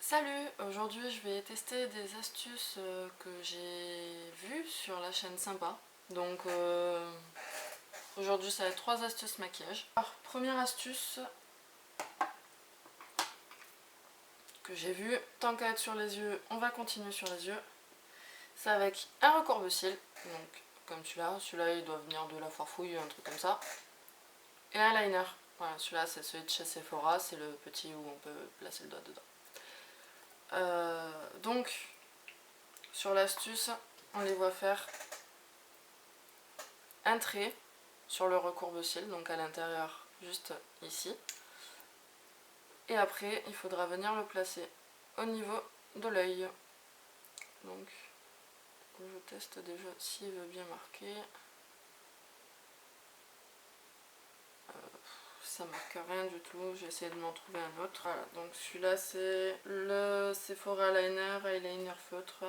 Salut, aujourd'hui je vais tester des astuces que j'ai vues sur la chaîne Sympa. Donc aujourd'hui ça va être 3 astuces maquillage. Alors première astuce que j'ai vue, tant qu'à être sur les yeux, on va continuer sur les yeux. C'est avec un recourbe-cils, donc comme celui-là il doit venir de la Foire-Fouille, un truc comme ça. Et un liner, voilà celui-là c'est celui de chez Sephora, c'est le petit où on peut placer le doigt dedans. Donc sur l'astuce, on les voit faire un trait sur le recourbe-cils, donc à l'intérieur, juste ici. Et après, il faudra venir le placer au niveau de l'œil. Donc, je teste déjà s'il veut bien marquer. Ça marque rien du tout, j'ai essayé de m'en trouver un autre. Voilà, donc celui-là c'est le Sephora Eyeliner feutre.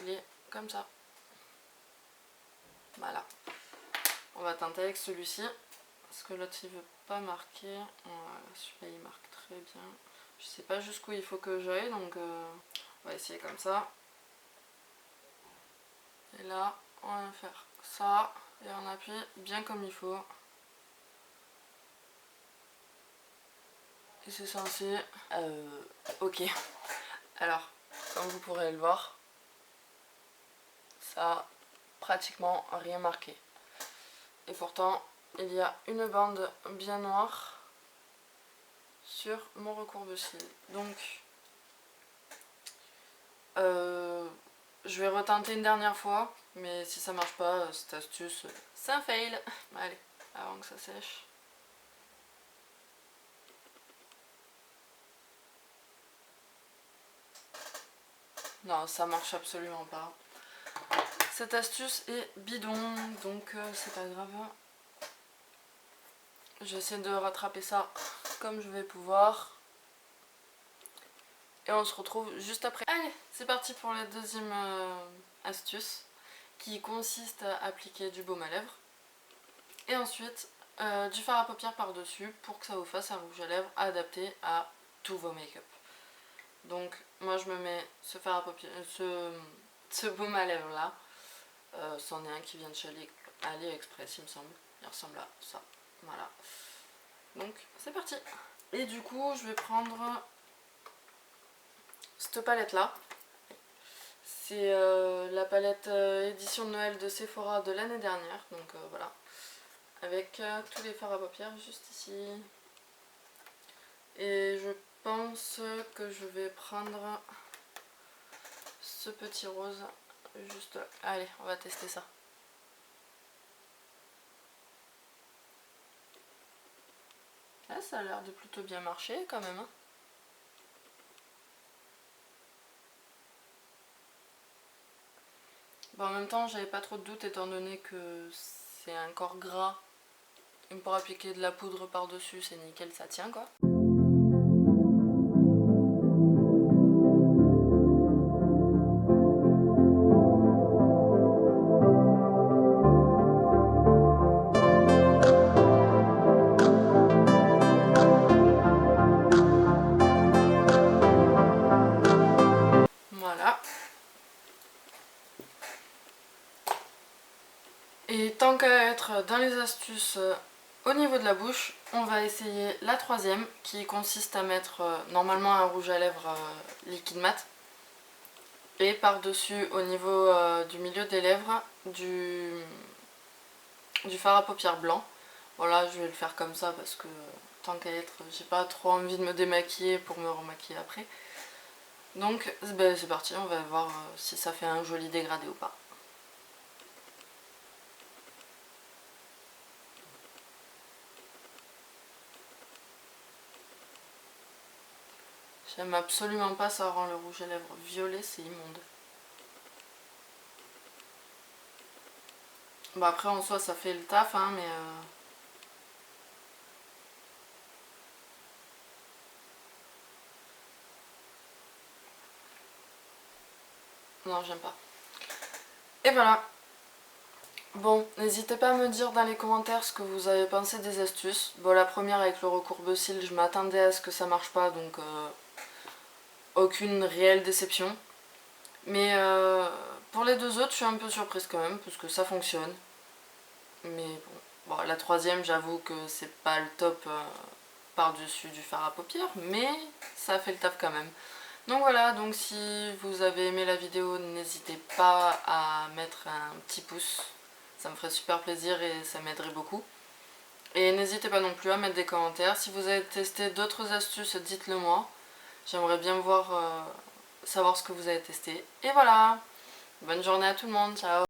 Il est comme ça. Voilà. On va tenter avec celui-ci. Parce que l'autre il veut pas marquer. Voilà, celui-là il marque très bien. Je sais pas jusqu'où il faut que j'aille, donc on va essayer comme ça. Et là, on va faire ça. Et on appuie bien comme il faut. Et c'est censé... ok. Alors, comme vous pourrez le voir, ça a pratiquement rien marqué. Et pourtant, il y a une bande bien noire sur mon recourbe-cils. Donc, je vais retenter une dernière fois, mais si ça marche pas, cette astuce, c'est un fail. Allez, avant que ça sèche. Non, ça marche absolument pas. Cette astuce est bidon, donc c'est pas grave. J'essaie de rattraper ça comme je vais pouvoir. Et on se retrouve juste après. Allez, c'est parti pour la deuxième astuce, qui consiste à appliquer du baume à lèvres. Et ensuite, du fard à paupières par-dessus pour que ça vous fasse un rouge à lèvres adapté à tous vos make-up. Donc moi je me mets ce fard à paupières, ce baume à lèvres là. C'en est un qui vient de chez AliExpress il me semble. Il ressemble à ça. Voilà. Donc c'est parti. Et du coup je vais prendre cette palette là. C'est la palette édition de Noël de Sephora de l'année dernière. Donc voilà. Avec tous les fards à paupières juste ici. Et je pense que je vais prendre ce petit rose juste là. Allez, on va tester ça. Ah, ça a l'air de plutôt bien marcher quand même. Hein. Bon, en même temps, j'avais pas trop de doute étant donné que c'est un corps gras. Et pour appliquer de la poudre par-dessus, c'est nickel, ça tient quoi. Voilà. Et tant qu'à être dans les astuces au niveau de la bouche, on va essayer la troisième qui consiste à mettre normalement un rouge à lèvres liquide mat. Et par-dessus au niveau du milieu des lèvres du fard à paupières blanc. Voilà, je vais le faire comme ça parce que tant qu'à être, j'ai pas trop envie de me démaquiller pour me remaquiller après. Donc ben, c'est parti, on va voir si ça fait un joli dégradé ou pas. J'aime absolument pas, ça rend le rouge à lèvres violet, c'est immonde. Bon après en soi ça fait le taf hein, mais non j'aime pas. Et voilà. Bon, n'hésitez pas à me dire dans les commentaires ce que vous avez pensé des astuces. Bon la première avec le recourbe-cils, je m'attendais à ce que ça marche pas donc aucune réelle déception. Mais pour les deux autres, je suis un peu surprise quand même, parce que ça fonctionne. Mais bon, la troisième, j'avoue que c'est pas le top par-dessus du fard à paupières, mais ça fait le taf quand même. Donc voilà, donc si vous avez aimé la vidéo, n'hésitez pas à mettre un petit pouce. Ça me ferait super plaisir et ça m'aiderait beaucoup. Et n'hésitez pas non plus à mettre des commentaires. Si vous avez testé d'autres astuces, dites-le moi. J'aimerais bien voir, savoir ce que vous avez testé. Et voilà, bonne journée à tout le monde, ciao.